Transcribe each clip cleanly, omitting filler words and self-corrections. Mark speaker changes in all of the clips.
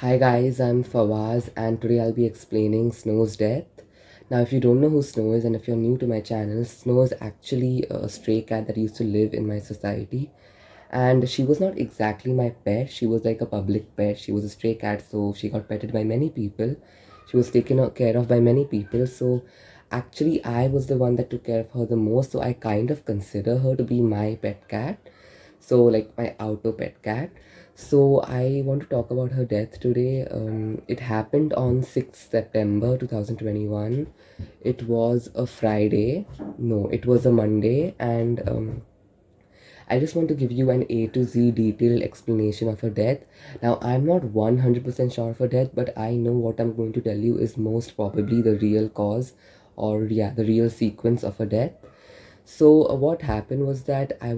Speaker 1: Hi guys, I'm Fawaz and today I'll be explaining Snow's death. Now, if you don't know who Snow is and if you're new to my channel, Snow is actually a stray cat that used to live in my society. And she was not exactly my pet, she was like a public pet. She was a stray cat, so she got petted by many people. She was taken care of by many people. So actually, I was the one that took care of her the most. So I kind of consider her to be my pet cat, so like my auto pet cat. So I want to talk about her death today. It happened on 6th September 2021. It was a Friday. No, it was a Monday. And I just want to give you an A to Z detailed explanation of her death. Now, I'm not 100% sure of her death, but I know what I'm going to tell you is most probably the real cause, or yeah, the real sequence of her death. So what happened was that I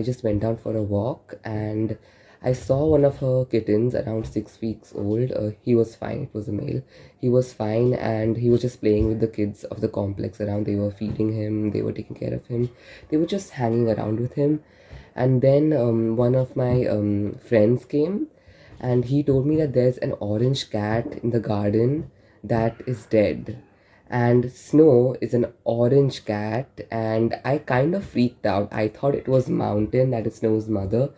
Speaker 1: just went out for a walk and I saw one of her kittens around 6 weeks old. He was fine. It was a male. He was fine and he was just playing with the kids of the complex around. They were feeding him. They were taking care of him. They were just hanging around with him. And then one of my friends came and he told me that there's an orange cat in the garden that is dead, and Snow is an orange cat. And I kind of freaked out. I thought it was Mountain, that is Snow's mother.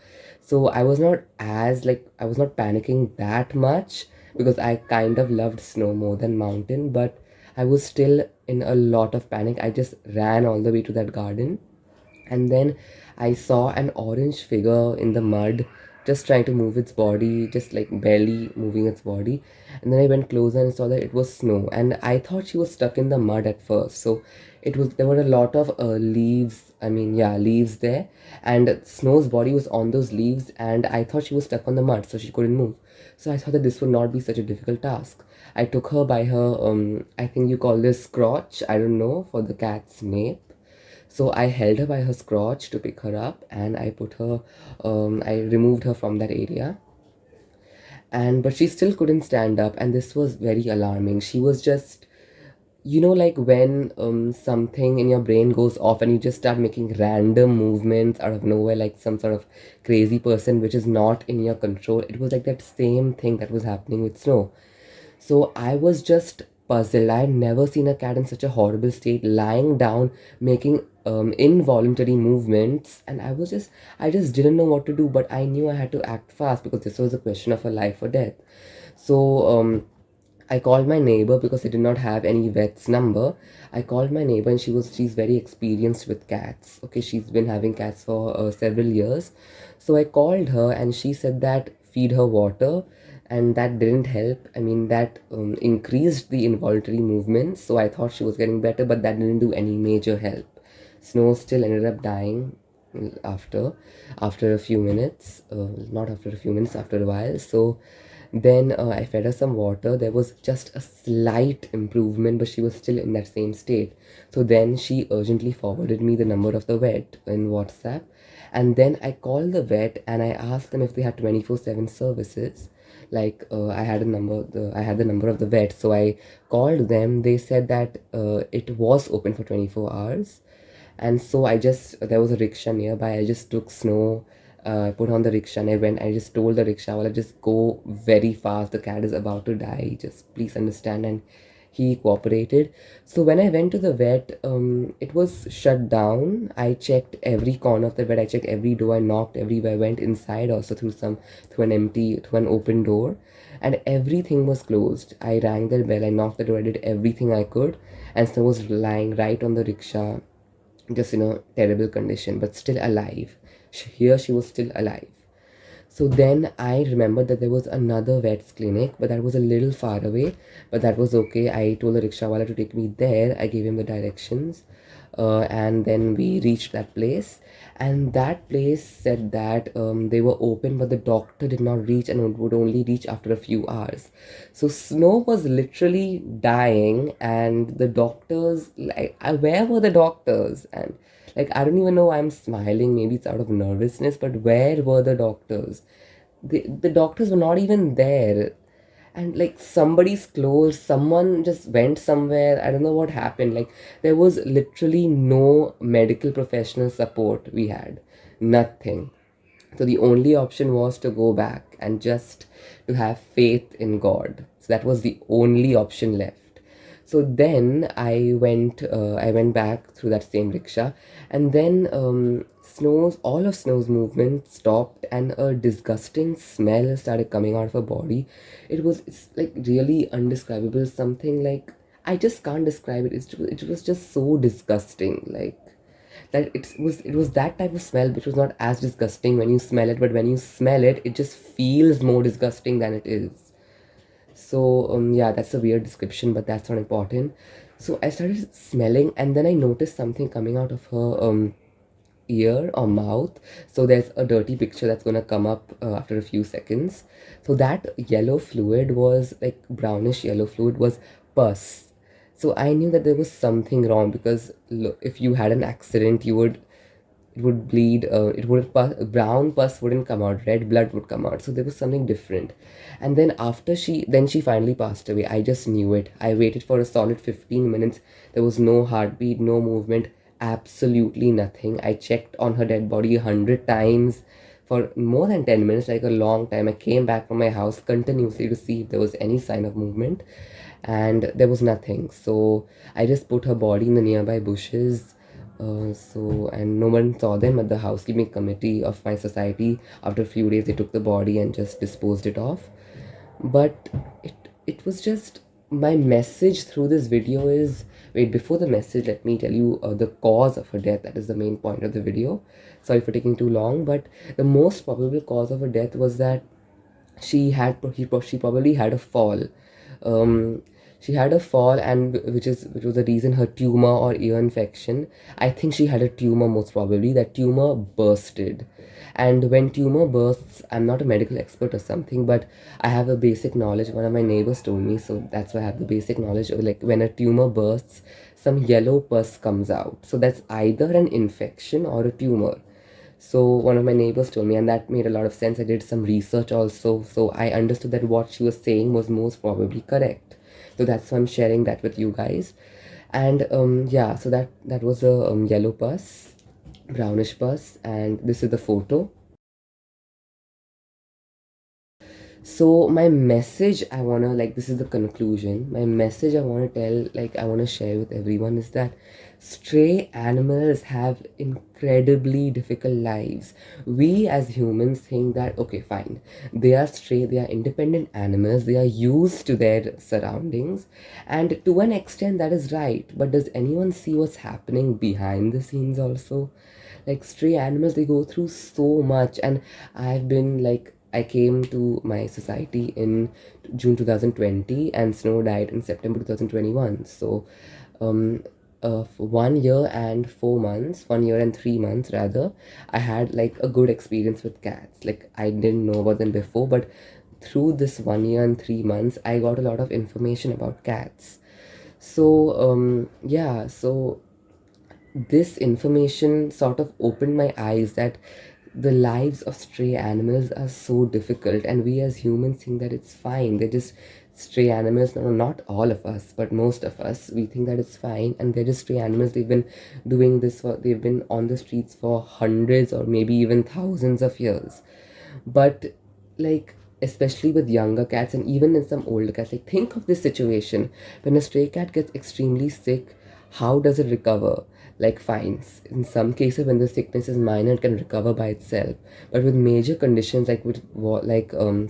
Speaker 1: So I was not panicking that much because I kind of loved Snow more than Mountain, but I was still in a lot of panic. I just ran all the way to that garden, and then I saw an orange figure in the mud just trying to move its body, just like barely moving its body. And then I went closer and saw that it was Snow, and I thought she was stuck in the mud at first. So there were a lot of leaves, I mean, yeah, leaves there, and Snow's body was on those leaves, and I thought she was stuck on the mud so she couldn't move. So I thought that this would not be such a difficult task. I took her by her I think you call this crotch, I don't know, for the cat's nape. So I held her by her scrotch to pick her up, and I removed her from that area. And but she still couldn't stand up, and this was very alarming. She was just, like when something in your brain goes off and you just start making random movements out of nowhere, like some sort of crazy person which is not in your control. It was like that same thing that was happening with Snow. So I was just puzzled. I had never seen a cat in such a horrible state, lying down, making involuntary movements, and I just didn't know what to do. But I knew I had to act fast because this was a question of a life or death. So I called my neighbor because I did not have any vet's number. I called my neighbor and she's very experienced with cats. Okay, she's been having cats for several years. So I called her and she said that feed her water, and that didn't help. I mean, that increased the involuntary movements. So I thought she was getting better, but that didn't do any major help. Snow still ended up dying after after a few minutes, not after a few minutes, after a while. So then I fed her some water. There was just a slight improvement, but she was still in that same state. So then she urgently forwarded me the number of the vet in WhatsApp. And then I called the vet and I asked them if they had 24/7 services. Like I had the number of the vet. So I called them. They said that it was open for 24 hours. And so there was a rickshaw nearby. I just took Snow, put on the rickshaw, and I just told the rickshaw, well, just go very fast. The cat is about to die. Just please understand. And he cooperated. So when I went to the vet, it was shut down. I checked every corner of the vet. I checked every door. I knocked everywhere. I went inside also through an open door, and everything was closed. I rang the bell. I knocked the door. I did everything I could, and Snow was lying right on the rickshaw, just in a terrible condition, but still alive. Here she was still alive. So then I remembered that there was another vet's clinic, but that was a little far away. But that was okay. I told the rickshawala to take me there. I gave him the directions. And then we reached that place. And that place said that they were open, but the doctor did not reach and would only reach after a few hours. So Snow was literally dying, and the doctors, like, where were the doctors? And like, I don't even know why I'm smiling. Maybe it's out of nervousness, but where were the doctors? The doctors were not even there. And like, somebody's closed, someone just went somewhere. I don't know what happened. Like, there was literally no medical professional support we had. Nothing. So the only option was to go back and just to have faith in God. So that was the only option left. So then I went back through that same rickshaw, and then all of Snow's movement stopped, and a disgusting smell started coming out of her body. It's like really undescribable, something like I just can't describe it. It was just so disgusting, like that it was that type of smell which was not as disgusting when you smell it, but when you smell it, it just feels more disgusting than it is. So yeah, that's a weird description, but that's not important. So I started smelling, and then I noticed something coming out of her ear or mouth. So there's a dirty picture that's gonna come up after a few seconds. So that yellow fluid was like brownish yellow fluid was pus. So I knew that there was something wrong, because look, if you had an accident, it would bleed. It would brown pus wouldn't come out, red blood would come out. So there was something different. And then she finally passed away. I just knew it. I waited for a solid 15 minutes. There was no heartbeat, no movement, absolutely nothing. I checked on her dead body 100 times for more than 10 minutes, like a long time. I came back from my house continuously to see if there was any sign of movement, and there was nothing. So I just put her body in the nearby bushes. And no one saw them. At the housekeeping committee of my society, after a few days, they took the body and just disposed it off. But it was just, my message through this video is, wait, before the message, let me tell you the cause of her death. That is the main point of the video. Sorry for taking too long, but the most probable cause of her death was that she probably had a fall. um, she had a fall, and which was the reason, her tumor or ear infection. I think she had a tumor, most probably. That tumor bursted, and when tumor bursts, I'm not a medical expert or something, but I have a basic knowledge. One of my neighbors told me, so that's why I have the basic knowledge. Like, when a tumor bursts, some yellow pus comes out. So that's either an infection or a tumor. So one of my neighbors told me, and that made a lot of sense. I did some research also, so I understood that what she was saying was most probably correct. So that's why I'm sharing that with you guys. And yeah, so that was a yellow pus, brownish pus, and this is the photo. So my message I want to, like, this is the conclusion. My message I want to tell, like, I want to share with everyone, is that stray animals have incredibly difficult lives. We as humans think that, okay, fine, they are stray, they are independent animals, they are used to their surroundings, and to an extent that is right. But does anyone see what's happening behind the scenes also? Like, stray animals, they go through so much. And I've been like, I came to my society in June 2020, and Snow died in September 2021. So for 1 year and 4 months, 1 year and 3 months rather, I had like a good experience with cats. Like, I didn't know about them before, but through this 1 year and 3 months, I got a lot of information about cats. So yeah, so this information sort of opened my eyes that the lives of stray animals are so difficult, and we as humans think that it's fine. They're just stray animals. No, not all of us, but most of us, we think that it's fine, and they're just stray animals. They've been on the streets for hundreds or maybe even thousands of years. But, like, especially with younger cats and even in some older cats, like, think of this situation. When a stray cat gets extremely sick, how does it recover? Like, fine, in some cases when the sickness is minor, it can recover by itself. But with major conditions, like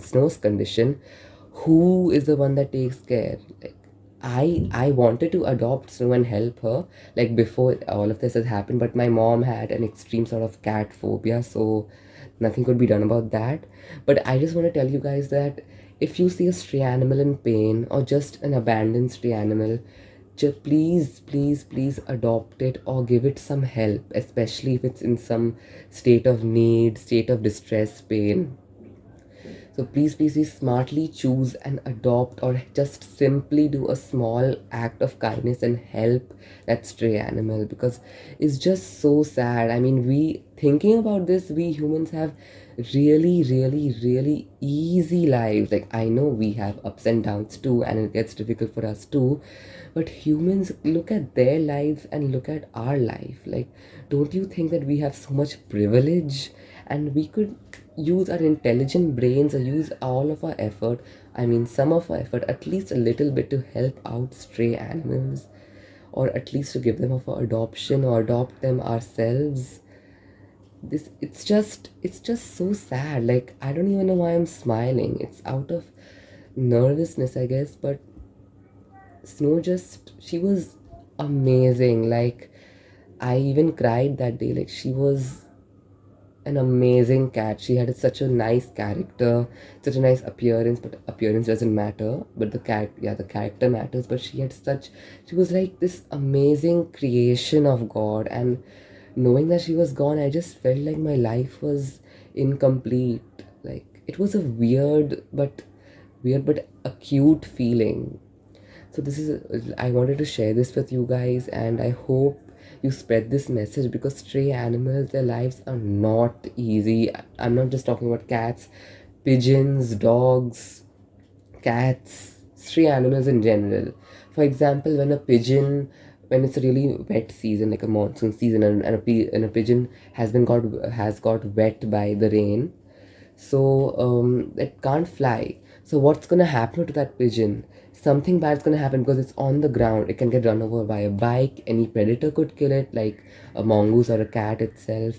Speaker 1: Snow's condition, who is the one that takes care? Like, I wanted to adopt Snow and help her, like, before all of this has happened, but my mom had an extreme sort of cat phobia, so nothing could be done about that. But I just want to tell you guys that if you see a stray animal in pain, or just an abandoned stray animal, just please, please, please adopt it or give it some help, especially if it's in some state of need, state of distress, pain. So please, please, please smartly choose and adopt, or just simply do a small act of kindness and help that stray animal, because it's just so sad. I mean, we thinking about this, we humans have really, really, really easy lives. Like, I know we have ups and downs too, and it gets difficult for us too. But humans, look at their lives and look at our life. Like, don't you think that we have so much privilege? and we could use our intelligent brains or use all of our effort, I mean some of our effort, at least a little bit, to help out stray animals, or at least to give them up for adoption or adopt them ourselves. This it's just so sad. Like, I don't even know why I'm smiling. It's out of nervousness, I guess. But Snow, just, she was amazing. Like, I even cried that day. Like, she was an amazing cat. She had such a nice character, such a nice appearance, but appearance doesn't matter. But the character matters. But she was like this amazing creation of God. And knowing that she was gone, I just felt like my life was incomplete. Like, it was a weird but acute feeling. So this is, I wanted to share this with you guys, and I hope you spread this message, because stray animals, their lives are not easy. I'm not just talking about cats, pigeons, dogs, cats, stray animals in general. For example, when it's a really wet season, like a monsoon season, and a pigeon has got wet by the rain, so it can't fly. So what's gonna happen to that pigeon? Something bad's gonna happen, because it's on the ground. It can get run over by a bike. Any predator could kill it, like a mongoose or a cat itself.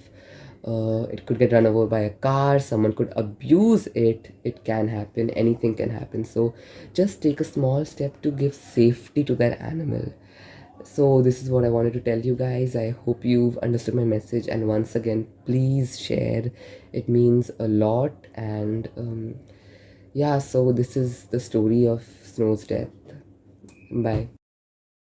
Speaker 1: It could get run over by a car. Someone could abuse it. It can happen. Anything can happen. So just take a small step to give safety to that animal. So this is what I wanted to tell you guys. I hope you've understood my message, and once again, please share. It means a lot. And yeah, so this is the story of Snow's death. Bye.